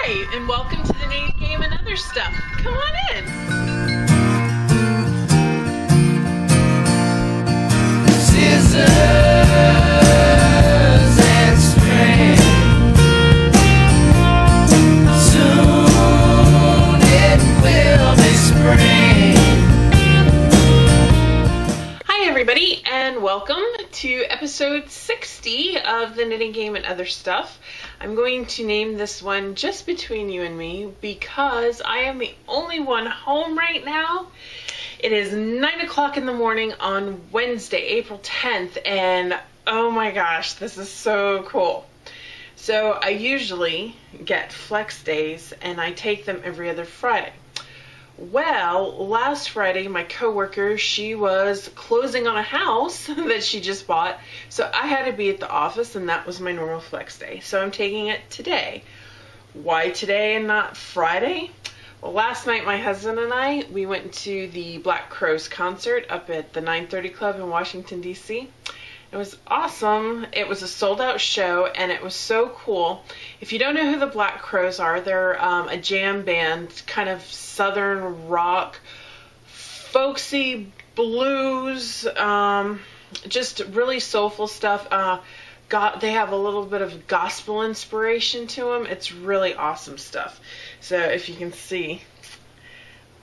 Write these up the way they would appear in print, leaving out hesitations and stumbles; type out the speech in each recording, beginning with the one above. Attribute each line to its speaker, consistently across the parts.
Speaker 1: Hi, and welcome to the Knitting Game and Other Stuff. Come on in.
Speaker 2: Scissors and string. Soon it will be spring.
Speaker 1: Hi, everybody, and welcome to episode 60 of the Knitting Game and Other Stuff. I'm going to name this one Just Between You and Me because I am the only one home right now. It is 9 o'clock in the morning on Wednesday, April 10th, and oh my gosh, this is so cool. So I usually get flex days and I take them every other Friday. Well, last Friday, my coworker, she was closing on a house that she just bought, so I had to be at the office, and that was my normal flex day. So I'm taking it today. Why today and not Friday? Well, last night, my husband and I, we went to the Black Crowes concert up at the 930 Club in Washington, D.C. It was awesome. It was a sold-out show, and it was so cool. If you don't know who the Black Crowes are, they're a jam band, kind of southern rock, folksy blues, just really soulful stuff. They have a little bit of gospel inspiration to them. It's really awesome stuff. So if you can see,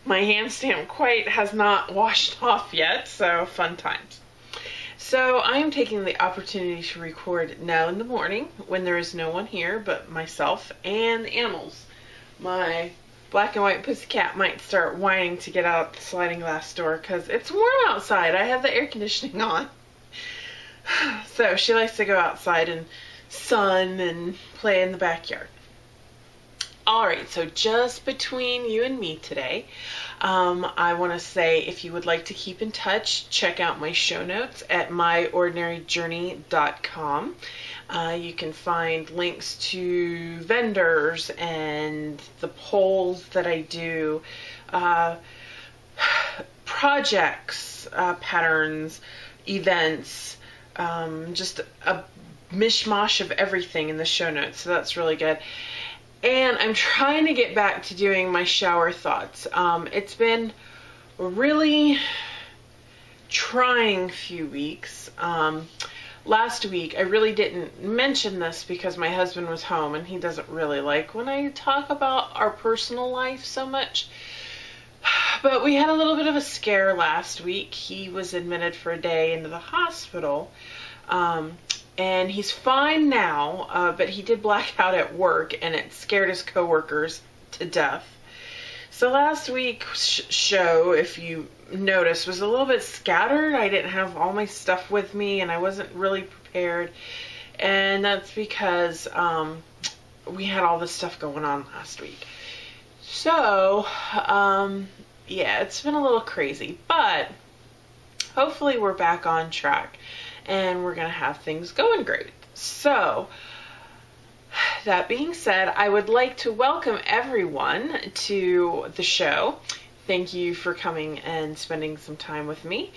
Speaker 1: my hand stamp quite has not washed off yet, so fun times. So I'm taking the opportunity to record now in the morning when there is no one here but myself and the animals. My black and white pussycat might start whining to get out the sliding glass door because it's warm outside. I have the air conditioning on. So she likes to go outside and sun and play in the backyard. Alright, so just between you and me today, I want to say if you would like to keep in touch, check out my show notes at myordinaryjourney.com. You can find links to vendors and the polls that I do, projects, patterns, events, just a mishmash of everything in the show notes, so that's really good. And I'm trying to get back to doing my shower thoughts. It's been a really trying few weeks. Last week, I really didn't mention this because my husband was home and he doesn't really like when I talk about our personal life so much. But we had a little bit of a scare last week. He was admitted for a day into the hospital. And he's fine now, but he did black out at work, and it scared his coworkers to death. So last week's show, if you notice, was a little bit scattered. I didn't have all my stuff with me, and I wasn't really prepared. And that's because we had all this stuff going on last week. So, yeah, it's been a little crazy, but hopefully we're back on track. And we're going to have things going great. So, that being said, I would like to welcome everyone to the show. Thank you for coming and spending some time with me.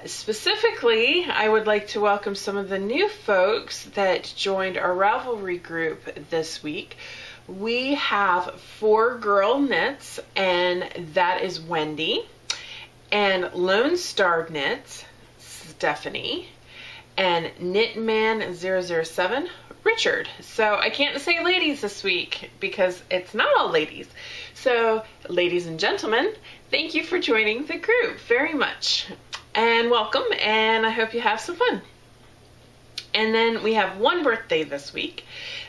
Speaker 1: Specifically, I would like to welcome some of the new folks that joined our Ravelry group this week. We have 4 Girl Knits, and that is Wendy, and Lone Star Knits, Stephanie, and Knitman007, Richard. So I can't say ladies this week because it's not all ladies. So ladies and gentlemen, thank you for joining the group very much. And welcome, and I hope you have some fun. And then we have one birthday this week.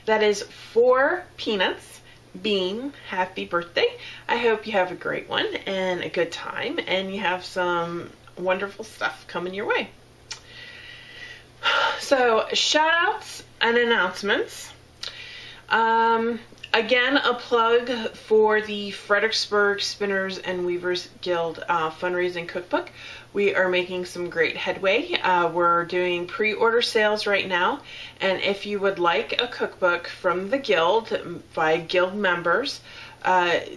Speaker 1: That is for Peanuts. Bean, happy birthday. I hope you have a great one and a good time, and you have some wonderful stuff coming your way. So, shout outs and announcements. Again, a plug for the Fredericksburg Spinners and Weavers Guild fundraising cookbook. We are making some great headway. We're doing pre-order sales right now, and if you would like a cookbook from the Guild by Guild members,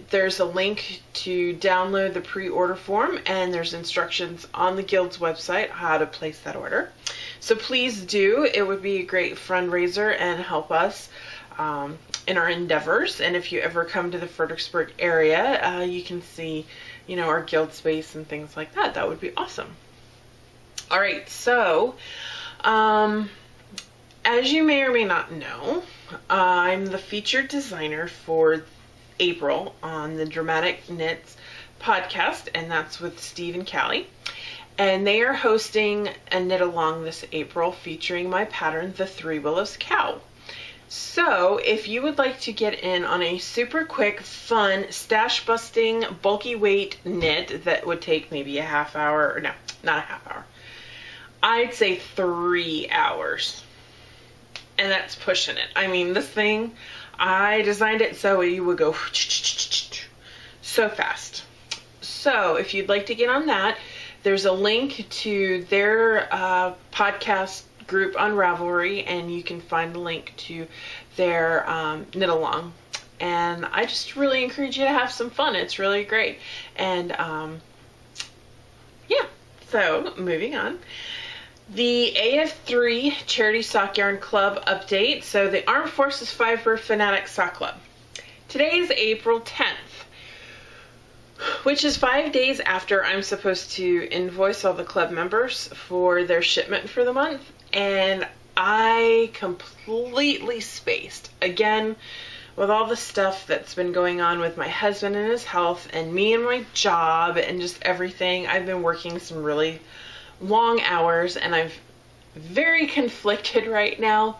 Speaker 1: there's a link to download the pre-order form, and there's instructions on the Guild's website how to place that order. So please do. It would be a great fundraiser and help us in our endeavors. And if you ever come to the Fredericksburg area, you can see, our guild space and things like that. That would be awesome. All right, so as you may or may not know, I'm the featured designer for April on the Dramatic Knits podcast, and that's with Steve and Callie. And they are hosting a knit along this April featuring my pattern, the Three Willows Cow. So if you would like to get in on a super quick, fun, stash busting, bulky weight knit that would take maybe a half hour, or no, not a half hour. I'd say 3 hours. And that's pushing it. I mean, this thing, I designed it so you would go so fast. So if you'd like to get on that, there's a link to their podcast group on Ravelry, and you can find the link to their knit along. And I just really encourage you to have some fun. It's really great. And yeah, so moving on. The AF3 Charity Sock Yarn Club update. So the Armed Forces Fiber Fanatic Sock Club. Today is April 10th. Which is 5 days after I'm supposed to invoice all the club members for their shipment for the month. And I completely spaced. Again, with all the stuff that's been going on with my husband and his health and me and my job and just everything, I've been working some really long hours and I'm very conflicted right now.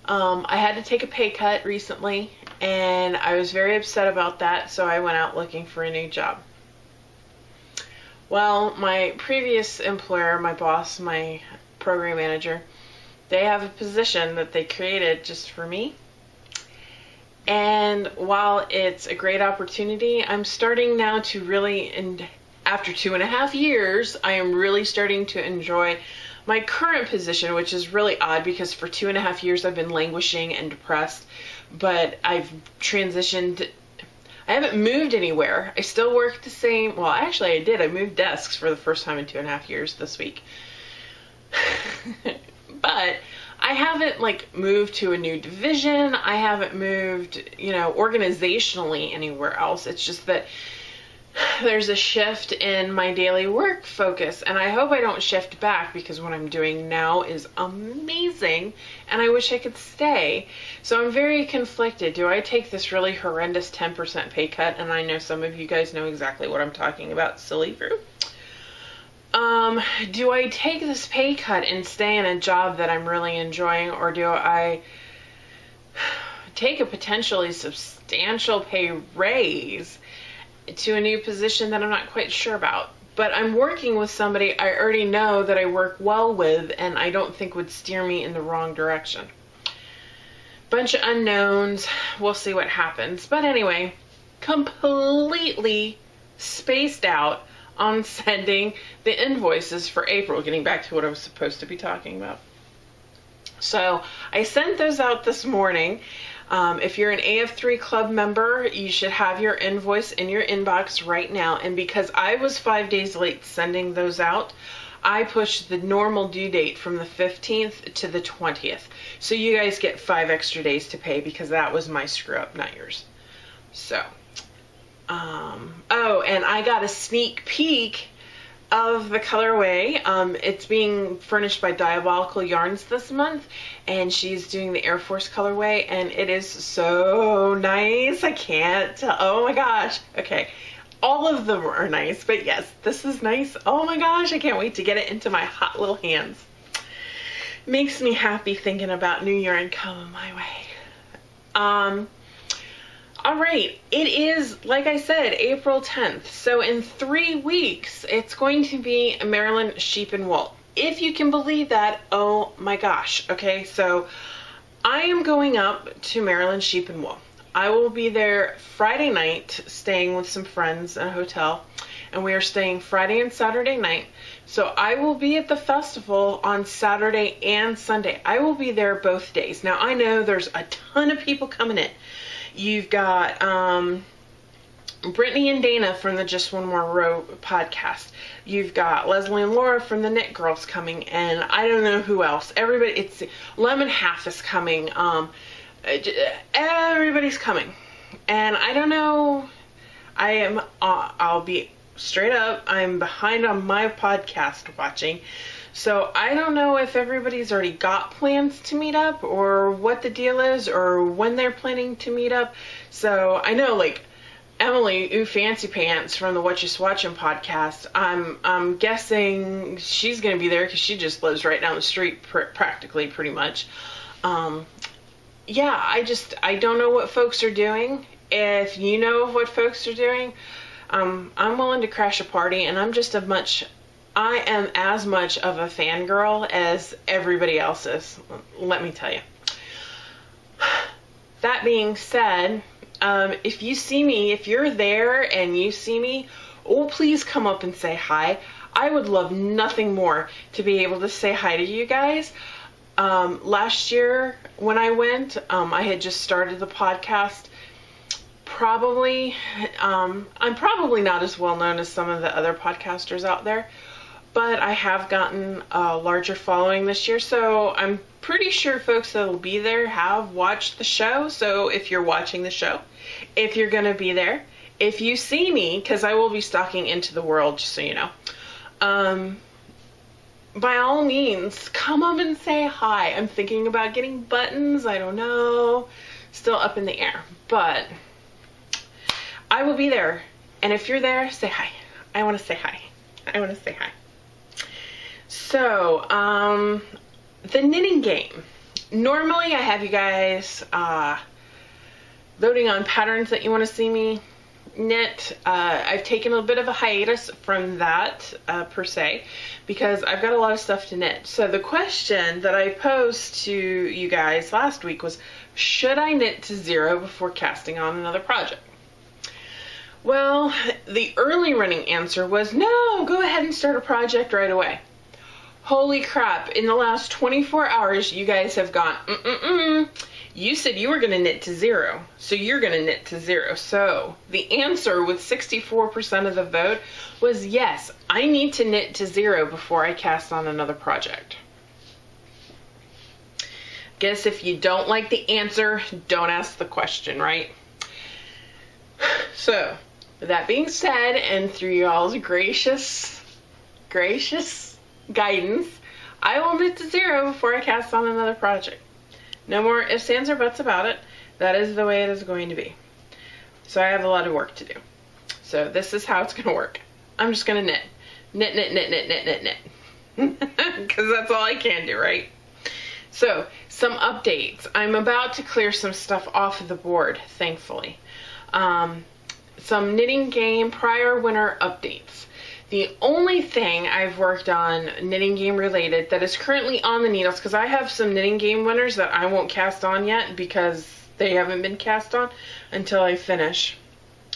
Speaker 1: I had to take a pay cut recently, and I was very upset about that, so I went out looking for a new job. Well, my previous employer, my boss, my program manager, they have a position that they created just for me. And while it's a great opportunity, I'm starting now to really, and after 2.5 years, I am really starting to enjoy my current position, which is really odd because for 2.5 years I've been languishing and depressed, but I've transitioned. I haven't moved anywhere. I still work the same. Well, actually I did. I moved desks for the first time in 2.5 years this week. But I haven't moved to a new division. I haven't moved, organizationally anywhere else. It's just that there's a shift in my daily work focus, and I hope I don't shift back because what I'm doing now is amazing and I wish I could stay. So I'm very conflicted. Do I take this really horrendous 10% pay cut? And I know some of you guys know exactly what I'm talking about, silly fruit. Do I take this pay cut and stay in a job that I'm really enjoying, or do I take a potentially substantial pay raise to a new position that I'm not quite sure about? But I'm working with somebody I already know that I work well with and I don't think would steer me in the wrong direction. Bunch of unknowns. We'll see what happens. But anyway, completely spaced out on sending the invoices for April, getting back to what I was supposed to be talking about. So I sent those out this morning. If you're an AF3 club member, you should have your invoice in your inbox right now. And because I was 5 days late sending those out, I pushed the normal due date from the 15th to the 20th. So you guys get 5 extra days to pay because that was my screw up, not yours. So, oh, and I got a sneak peek of the colorway. It's being furnished by Diabolical Yarns this month, and she's doing the Air Force colorway, and it is so nice. I can't tell. Oh my gosh. Okay. All of them are nice, but yes, this is nice. Oh my gosh, I can't wait to get it into my hot little hands. Makes me happy thinking about new yarn coming my way. All right, it is, like I said, April 10th. So in 3 weeks, it's going to be Maryland Sheep and Wool. If you can believe that, oh my gosh. Okay, so I am going up to Maryland Sheep and Wool. I will be there Friday night, staying with some friends in a hotel, and we are staying Friday and Saturday night. So I will be at the festival on Saturday and Sunday. I will be there both days. Now I know there's a ton of people coming in. You've got Brittany and Dana from the Just One More Row podcast. You've got Lesley and Laura from the Knit Girls coming, and I don't know who else. Everybody, it's Lemon Half is coming. everybody's coming. And I don't know, I'll be straight up, I'm behind on my podcast watching. So I don't know if everybody's already got plans to meet up or what the deal is or when they're planning to meet up. So I know, like, Emily, Ooh Fancy Pants from the What You Swatching podcast, I'm guessing she's going to be there because she just lives right down the street practically, pretty much. Yeah, I don't know what folks are doing. If you know what folks are doing, I'm willing to crash a party, and I am as much of a fangirl as everybody else is, let me tell you. That being said, if you see me, if you're there and you see me, oh, please come up and say hi. I would love nothing more to be able to say hi to you guys. Last year when I went, I had just started the podcast. I'm probably not as well known as some of the other podcasters out there, but I have gotten a larger following this year, so I'm pretty sure folks that will be there have watched the show. So if you're watching the show, if you're going to be there, if you see me, because I will be stalking Into the World, just so you know, by all means, come up and say hi. I'm thinking about getting buttons. I don't know. Still up in the air, but I will be there. And if you're there, say hi. I want to say hi. I want to say hi. So, the knitting game. Normally I have you guys voting on patterns that you want to see me knit. I've taken a bit of a hiatus from that per se, because I've got a lot of stuff to knit. So the question that I posed to you guys last week was, should I knit to 0 before casting on another project? Well, the early running answer was, no, go ahead and start a project right away. Holy crap, in the last 24 hours, you guys have gone, You said you were going to knit to 0, so you're going to knit to 0. So the answer with 64% of the vote was, yes, I need to knit to 0 before I cast on another project. Guess if you don't like the answer, don't ask the question, right? So, with that being said, and through y'all's gracious guidance, I will knit to 0 before I cast on another project. No more ifs, ands, or buts about it. That is the way it is going to be. So I have a lot of work to do. So this is how it's going to work. I'm just going to knit. Knit. Because that's all I can do, right? So, some updates. I'm about to clear some stuff off of the board, thankfully. Some knitting game prior winter updates. The only thing I've worked on knitting game related that is currently on the needles, because I have some knitting game winners that I won't cast on yet because they haven't been cast on until I finish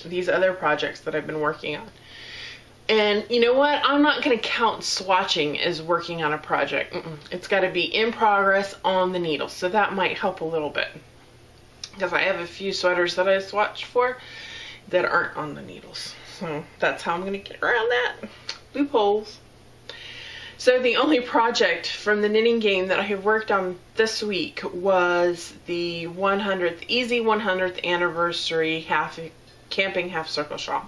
Speaker 1: these other projects that I've been working on. And you know what? I'm not going to count swatching as working on a project. It's got to be in progress on the needles, so that might help a little bit. Because I have a few sweaters that I swatched for that aren't on the needles. So that's how I'm going to get around that. Loopholes. So the only project from the knitting game that I have worked on this week was the 100th, easy 100th anniversary camping half circle shawl.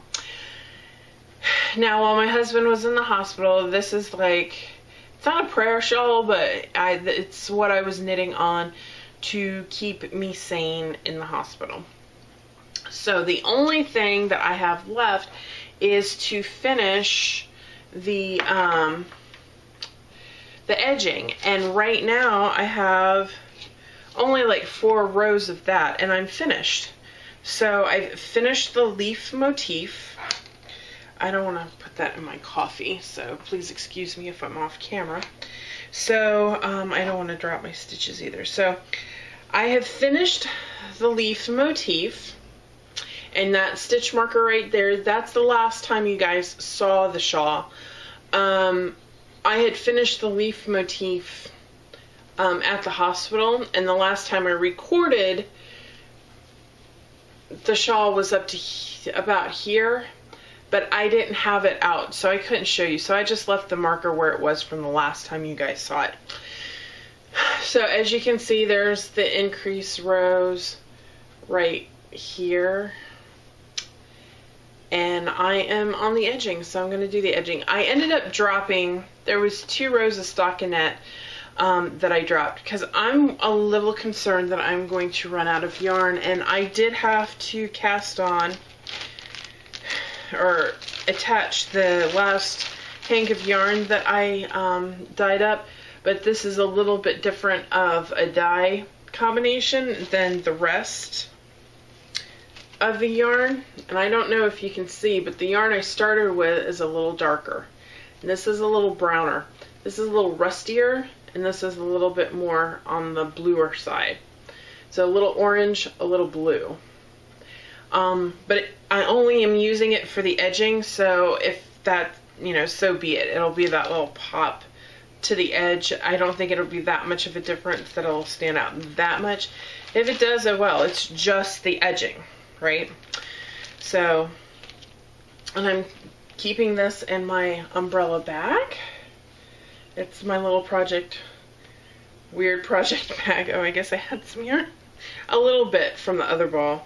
Speaker 1: Now, while my husband was in the hospital, this is like, it's not a prayer shawl, but it's what I was knitting on to keep me sane in the hospital. So the only thing that I have left is to finish the edging, and right now I have only like 4 rows of that and I'm finished. So I've finished the leaf motif. I don't want to put that in my coffee, so please excuse me if I'm off camera. So I don't want to drop my stitches either. So I have finished the leaf motif. And that stitch marker right there, that's the last time you guys saw the shawl. I had finished the leaf motif at the hospital, and the last time I recorded, the shawl was up to about here, but I didn't have it out, so I couldn't show you. So I just left the marker where it was from the last time you guys saw it. So as you can see, there's the increased rows right here. And I am on the edging, so I'm going to do the edging. I ended up dropping, there was 2 rows of stockinette that I dropped because I'm a little concerned that I'm going to run out of yarn, and I did have to cast on or attach the last hank of yarn that I dyed up, but this is a little bit different of a dye combination than the rest of the yarn. And I don't know if you can see, but the yarn I started with is a little darker, and this is a little browner. This is a little rustier, and this is a little bit more on the bluer side. So a little orange, a little blue. But I only am using it for the edging, so if that, you know, so be it. It'll be that little pop to the edge. I don't think it'll be that much of a difference that it'll stand out that much. If it does, oh well, it's just the edging, right? So, and I'm keeping this in my umbrella bag. It's my little weird project bag. Oh, I guess I had some yarn. A little bit from the other ball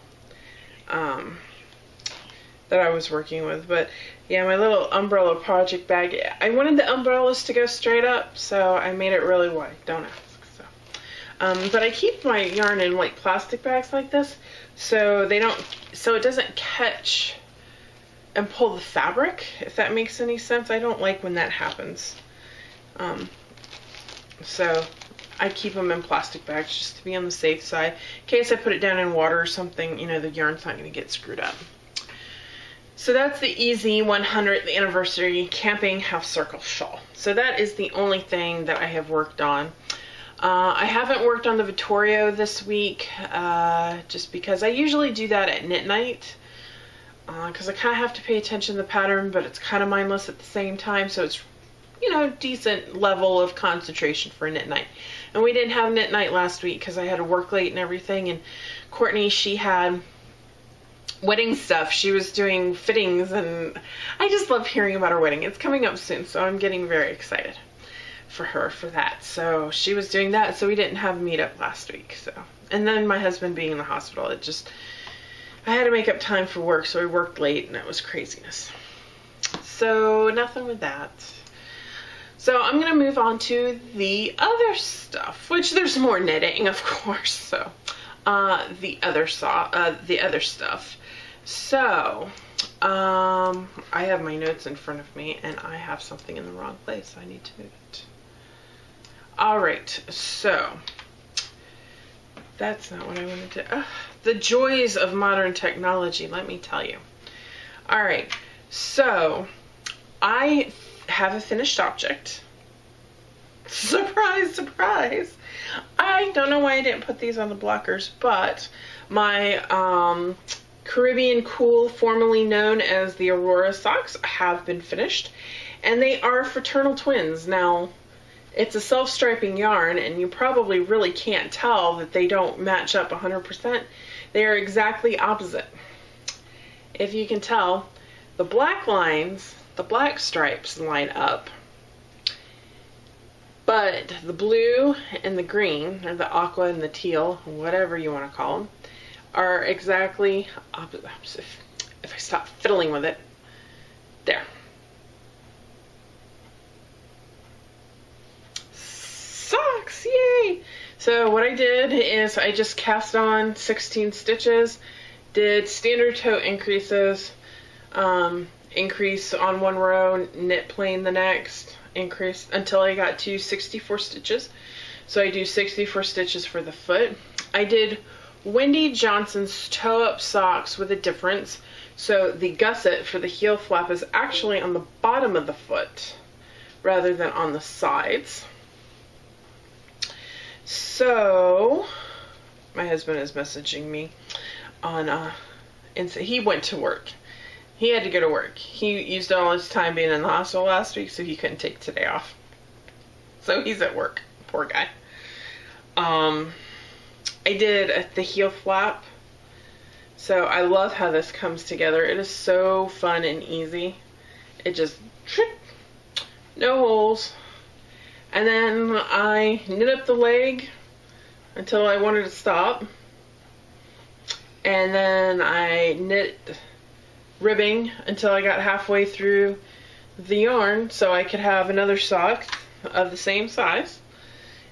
Speaker 1: that I was working with. But yeah, my little umbrella project bag. I wanted the umbrellas to go straight up, so I made it really wide. Don't ask. So, but I keep my yarn in like plastic bags like this, so it doesn't catch and pull the fabric, if that makes any sense. I don't like when that happens. So I keep them in plastic bags just to be on the safe side. In case I put it down in water or something, you know, the yarn's not going to get screwed up. So that's the Easy 100th Anniversary Camping Half Circle Shawl. So that is the only thing that I have worked on. I haven't worked on the Vittorio this week, just because I usually do that at knit night. Because I kind of have to pay attention to the pattern, but it's kind of mindless at the same time, so it's, you know, decent level of concentration for a knit night. And we didn't have knit night last week because I had to work late and everything, and Courtney, she had wedding stuff. She was doing fittings, and I just love hearing about her wedding. It's coming up soon, so I'm getting very excited for her for that. So she was doing that, so we didn't have a meetup last week. So, and then my husband being in the hospital, I had to make up time for work, so I worked late, and it was craziness. So nothing with that. So I'm going to move on to the other stuff, which there's more knitting, of course. So the other stuff. So I have my notes in front of me, and I have something in the wrong place. I need to move it. All right, so that's not what I wanted to. The joys of modern technology, let me tell you. All right, so I have a finished object. Surprise, surprise. I don't know why I didn't put these on the blockers, but my Caribbean Cool, formerly known as the Aurora socks, have been finished, and they are fraternal twins. Now, it's a self-striping yarn, and you probably really can't tell that they don't match up 100%. They are exactly opposite. If you can tell, the black lines, the black stripes line up, but the blue and the green, or the aqua and the teal, whatever you want to call them, are exactly opposite. If I stop fiddling with it, there. Socks, yay! So what I did is I just cast on 16 stitches, did standard toe increases, increase on one row, knit plain the next, increase until I got to 64 stitches. So I do 64 stitches for the foot. I did Wendy Johnson's toe up socks with a difference. So the gusset for the heel flap is actually on the bottom of the foot rather than on the sides. So my husband is messaging me on and he went to work. He had to go to work. He used all his time being in the hospital last week, so he couldn't take today off. So he's at work. Poor guy. I did the heel flap. So I love how this comes together. It is so fun and easy. It just, no holes. And then I knit up the leg until I wanted to stop. And then I knit ribbing until I got halfway through the yarn so I could have another sock of the same size.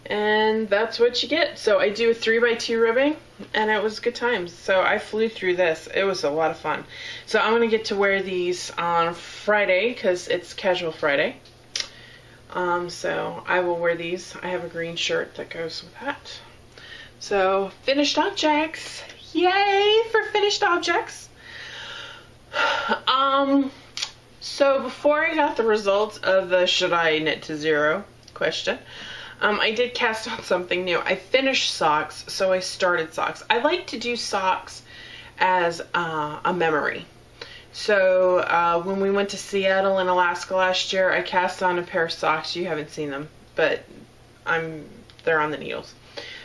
Speaker 1: And that's what you get. So I do a 3x2 ribbing, and it was good times. So I flew through this. It was a lot of fun. So I'm going to get to wear these on Friday because it's Casual Friday. So I will wear these. I have a green shirt that goes with that. So finished objects. Yay for finished objects. So before I got the results of the should I knit to zero question, I did cast on something new. I finished socks, so I started socks. I like to do socks as a memory. So when we went to Seattle and Alaska last year, I cast on a pair of socks. You haven't seen them, but they're on the needles.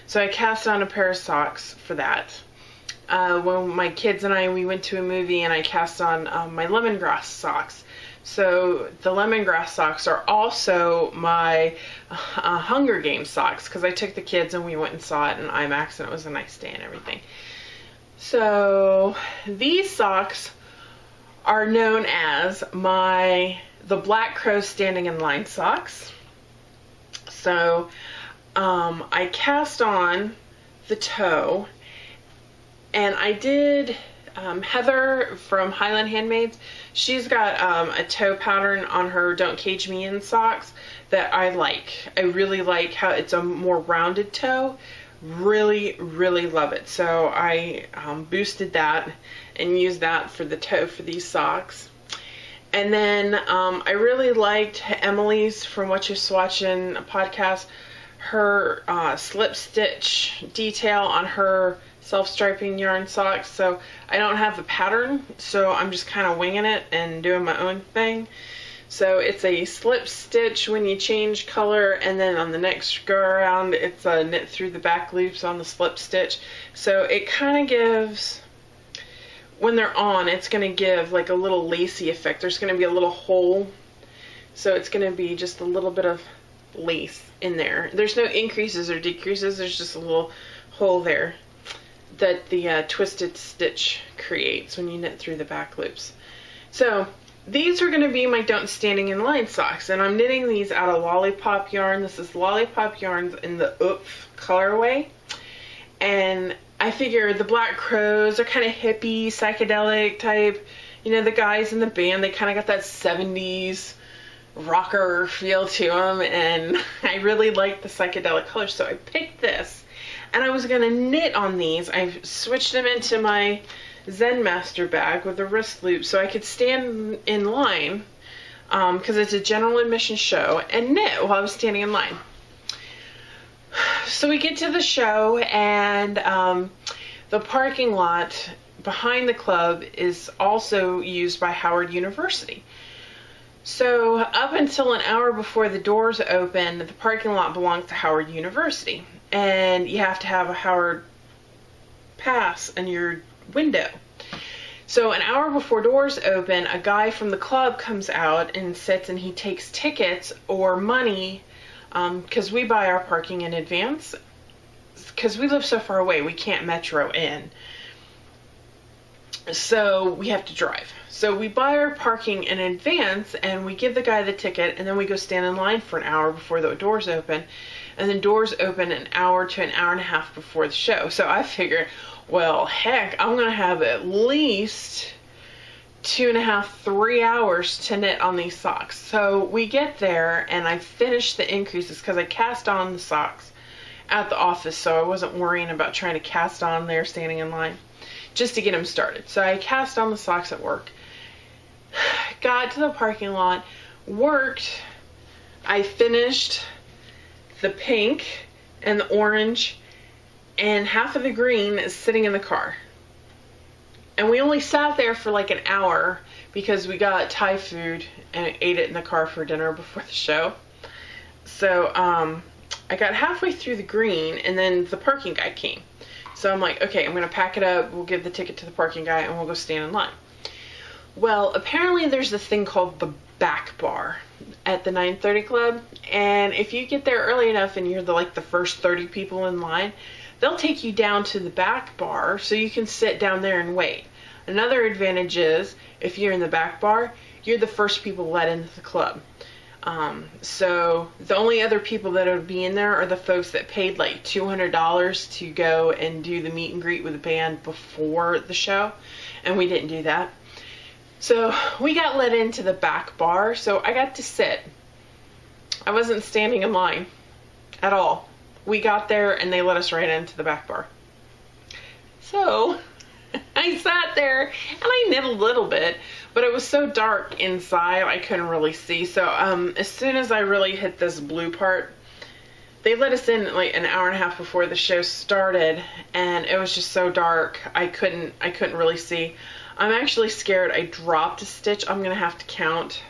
Speaker 1: So I cast on a pair of socks for that. When my kids and we went to a movie, and I cast on my lemongrass socks. So the lemongrass socks are also my Hunger Games socks, because I took the kids and we went and saw it in IMAX, and it was a nice day and everything. So these socks are known as the Black Crow Standing in Line socks. So I cast on the toe, and I did Heather from Highland Handmaids. She's got a toe pattern on her Don't Cage Me In socks that I like. I really like how it's a more rounded toe. Really, really love it. So I boosted that and used that for the toe for these socks. And then I really liked Emily's from What You Swatchin' podcast. Her slip stitch detail on her self-striping yarn socks. So I don't have the pattern, so I'm just kind of winging it and doing my own thing. So it's a slip stitch when you change color, and then on the next go around it's a knit through the back loops on the slip stitch. So it kind of gives, when they're on, it's going to give like a little lacy effect. There's going to be a little hole, so it's going to be just a little bit of lace in there. There's no increases or decreases, there's just a little hole there that the twisted stitch creates when you knit through the back loops. So these are going to be my Don't Standing in Line socks, and I'm knitting these out of Lollipop yarn. This is Lollipop yarns in the Oomph colorway, and I figure the Black Crows are kind of hippie, psychedelic type. You know, the guys in the band, they kind of got that 70s rocker feel to them, and I really like the psychedelic colors, so I picked this. And I was going to knit on these. I switched them into my Zen Master bag with a wrist loop so I could stand in line, because it's a general admission show, and knit while I was standing in line. So we get to the show, and the parking lot behind the club is also used by Howard University. So up until an hour before the doors open, the parking lot belongs to Howard University, and you have to have a Howard pass in your window. So an hour before doors open, a guy from the club comes out and sits, and he takes tickets or money, because we buy our parking in advance, because we live so far away, we can't metro in. So we have to drive. So we buy our parking in advance, and we give the guy the ticket, and then we go stand in line for an hour before the doors open, and then doors open an hour to an hour and a half before the show. So I figure, well, heck, I'm going to have at least 2.5, 3 hours to knit on these socks. So we get there, and I finish the increases because I cast on the socks at the office, so I wasn't worrying about trying to cast on there standing in line, just to get them started. So I cast on the socks at work, got to the parking lot, worked, I finished the pink and the orange, and half of the green is sitting in the car. And we only sat there for like an hour because we got Thai food and ate it in the car for dinner before the show. So I got halfway through the green, and then the parking guy came. So I'm like, okay, I'm going to pack it up, we'll give the ticket to the parking guy, and we'll go stand in line. Well, apparently there's this thing called the back bar at the 9:30 club, and if you get there early enough and you're the first 30 people in line, they'll take you down to the back bar so you can sit down there and wait. Another advantage is if you're in the back bar, you're the first people let into the club. So the only other people that would be in there are the folks that paid like $200 to go and do the meet and greet with the band before the show, and we didn't do that. So we got let into the back bar, so I got to sit. I wasn't standing in line at all. We got there and they let us right into the back bar. So I sat there and I knit a little bit, but it was so dark inside I couldn't really see. So as soon as I really hit this blue part, they let us in like an hour and a half before the show started, and it was just so dark I couldn't really see. I'm actually scared I dropped a stitch. I'm gonna have to count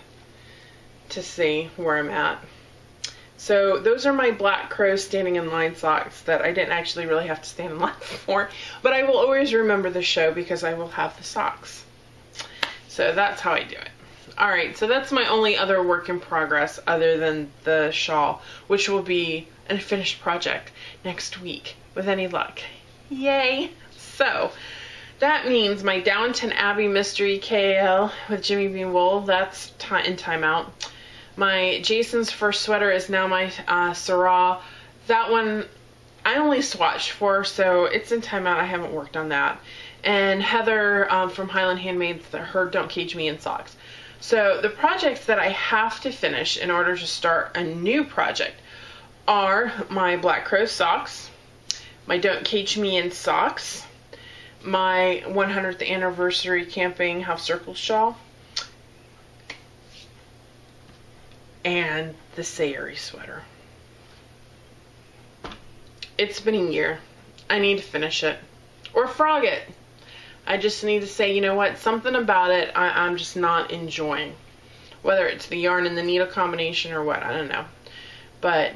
Speaker 1: to see where I'm at. So those are my Black Crow standing in line socks that I didn't actually really have to stand in line for, but I will always remember the show because I will have the socks. So that's how I do it. Alright, so that's my only other work in progress other than the shawl, which will be a finished project next week with any luck. Yay! So that means my Downton Abbey Mystery KL with Jimmy Bean Wool, that's in timeout. My Jason's First Sweater is now my Sarah. That one I only swatched for, so it's in timeout. I haven't worked on that. And Heather from Highland Handmaids, her Don't Cage Me in socks. So the projects that I have to finish in order to start a new project are my Black Crow socks, my Don't Cage Me in socks, my 100th anniversary camping half circle shawl, and the Sayuri sweater. It's been a year. I need to finish it. Or frog it. I just need to say, you know what, something about it I'm just not enjoying. Whether it's the yarn and the needle combination or what, I don't know. But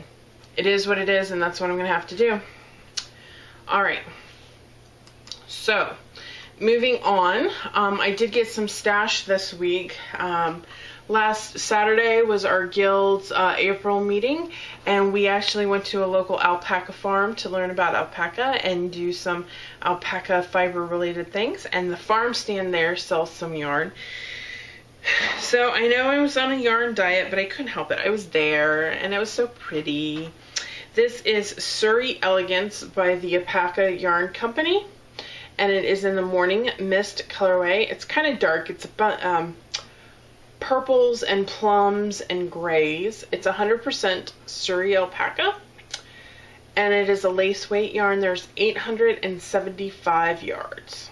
Speaker 1: it is what it is, and that's what I'm going to have to do. Alright. So, moving on. I did get some stash this week. Last Saturday was our guild's April meeting, and we actually went to a local alpaca farm to learn about alpaca and do some alpaca fiber related things, and the farm stand there sells some yarn. So I know I was on a yarn diet, but I couldn't help it. I was there and it was so pretty. This is Surrey Elegance by the Alpaca Yarn Company, and it is in the Morning Mist colorway. It's kind of dark. It's about purples and plums and grays. It's 100% Surrey alpaca, and it is a lace weight yarn. There's 875 yards.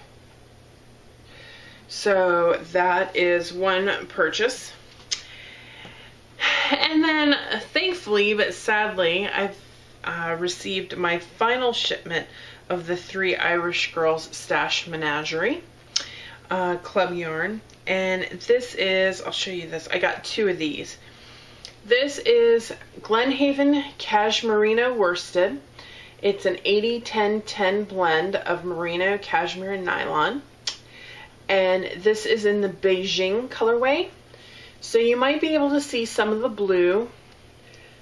Speaker 1: So that is one purchase. And then thankfully but sadly I've received my final shipment of the 3 Irish Girls Stash Menagerie club yarn. And this is, I'll show you this, I got 2 of these. This is Glenhaven Cashmerino Worsted. It's an 80-10-10 blend of merino, cashmere, and nylon. And this is in the Beijing colorway. So you might be able to see some of the blue.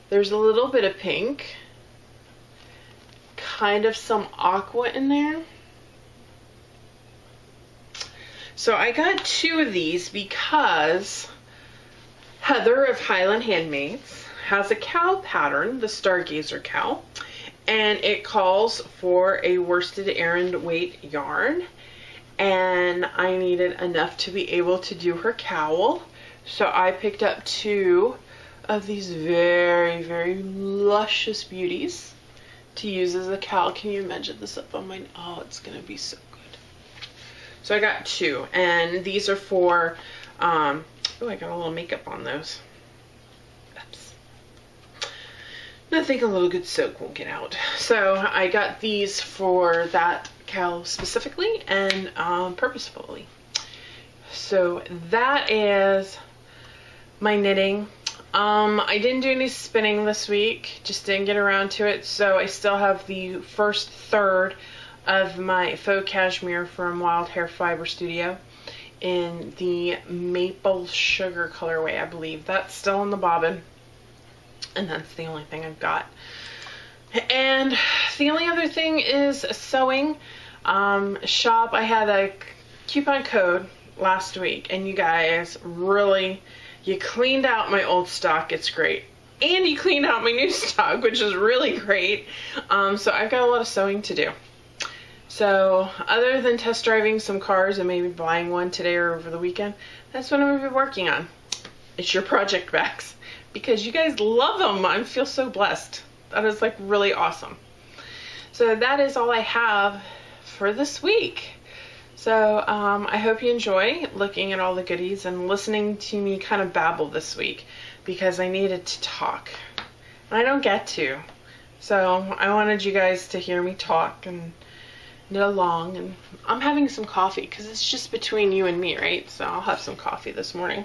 Speaker 1: There's a little bit of pink. Kind of some aqua in there. So I got 2 of these because Heather of Highland Handmaids has a cow pattern, the Stargazer cow, and it calls for a worsted errand weight yarn, and I needed enough to be able to do her cowl. So I picked up 2 of these very, very luscious beauties to use as a cowl. Can you imagine this up on my, oh, it's gonna be so good. So I got 2, and these are for, oh, I got a little makeup on those. Oops. I think a little good soak won't get out. So I got these for that cowl specifically and purposefully. So that is my knitting. I didn't do any spinning this week, just didn't get around to it, so I still have the first third of my faux cashmere from Wild Hair Fiber Studio in the maple sugar colorway, I believe. That's still on the bobbin, and that's the only thing I've got. And the only other thing is sewing. Shop, I had a coupon code last week, and you guys really, you cleaned out my old stock. It's great. And you cleaned out my new stock, which is really great. So I've got a lot of sewing to do. So other than test driving some cars and maybe buying one today or over the weekend, that's what I'm going to be working on. It's your project bags, because you guys love them. I feel so blessed. That is like really awesome. So that is all I have for this week. So I hope you enjoy looking at all the goodies and listening to me kind of babble this week, because I needed to talk. And I don't get to. So I wanted you guys to hear me talk and knit along. And I'm having some coffee because it's just between you and me, right? So I'll have some coffee this morning.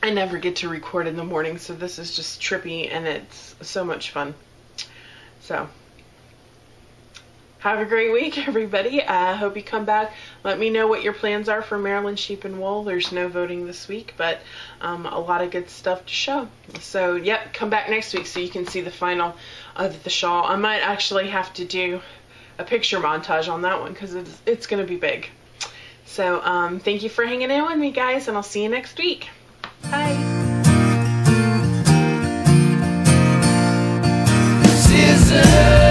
Speaker 1: I never get to record in the morning, so this is just trippy and it's so much fun. So have a great week, everybody. I hope you come back. Let me know what your plans are for Maryland Sheep and Wool. There's no voting this week, but a lot of good stuff to show. So, yep, come back next week so you can see the final of the shawl. I might actually have to do a picture montage on that one because it's going to be big. So, thank you for hanging in with me, guys, and I'll see you next week. Bye.
Speaker 2: Scissors.